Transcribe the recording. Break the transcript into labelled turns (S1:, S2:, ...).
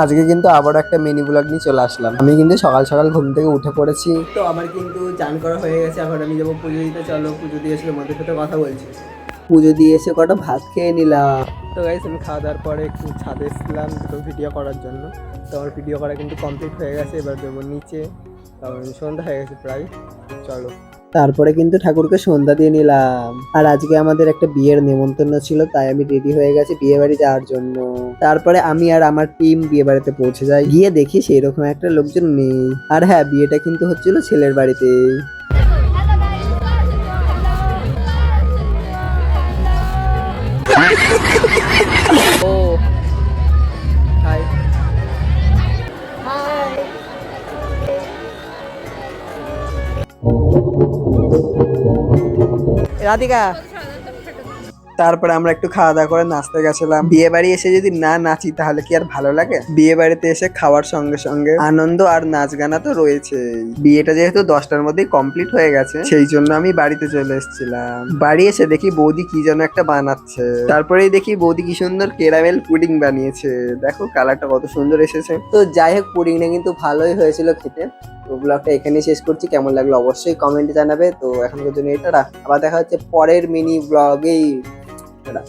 S1: আজকে কিন্তু আবারও একটা মিনি ব্লগ নিয়ে চলে আসলাম। আমি কিন্তু সকাল সকাল ঘুম থেকে উঠে পড়েছি। তো আমার কিন্তু চান করা হয়ে গেছে, এখন আমি যাবো পুজো দিতে। চলো পুজো দিয়ে এসে তোমাদের সাথে কথা বলছি। পুজো দিয়ে এসে কটা ভাত খেয়ে নিলাম। তো গাইস আমি খাওয়া দাওয়ার পরে একটু ছাদে এসেছিলাম দুটো ভিডিও করার জন্য। তো আমার ভিডিও করা কিন্তু কমপ্লিট হয়ে গেছে, এবার দেবো নিচে, কারণ সন্ধ্যা হয়ে গেছে প্রায়। চলো তারপরে কিন্তু ঠাকুরকে সন্ধ্যা দিয়ে নিলাম। আর আজকে আমাদের একটা বিয়ের নেমন্তন্ন ছিল, তাই আমি রেডি হয়ে গেছি বিয়ে বাড়ি যাওয়ার জন্য। তারপরে আমি আর আমার টিম বিয়ে বাড়িতে পৌঁছে যাই। গিয়ে দেখি সেই রকম একটা লোকজন নেই। আর হ্যাঁ, বিয়েটা কিন্তু হচ্ছিল ছেলের বাড়িতে। ও হাই রাধিকা। তারপরে আমরা একটু খাওয়া দাওয়া করে নাচতে গেছিলাম। বিয়ে বাড়ি এসে যদি না নাচি তাহলে কি আর ভালো লাগে? বিয়ে বাড়িতে এসে খাওয়ার সঙ্গে সঙ্গে আনন্দ আর নাচ গানা তো রয়েছে। বিয়েটা যেহেতু 10টার মধ্যেই কমপ্লিট হয়ে গেছে, সেই জন্য আমি বাড়িতে চলে এসেছিলাম। বাড়ি এসে দেখি বৌদি কি যেন একটা বানাচ্ছে। তারপরেই দেখি বৌদি কি সুন্দর ক্যারামেল পুডিং বানিয়েছে। দেখো কালারটা কত সুন্দর এসেছে। তো যাই হোক, পুডিংটা কিন্তু ভালোই হয়েছিল খেতে। তো ব্লগটা এখানেই শেষ করছি। কেমন লাগলো অবশ্যই কমেন্টে জানাবে। তো এখনকার জন্য এটা আবার দেখা হচ্ছে পরের মিনি ব্লগেই। টাটা।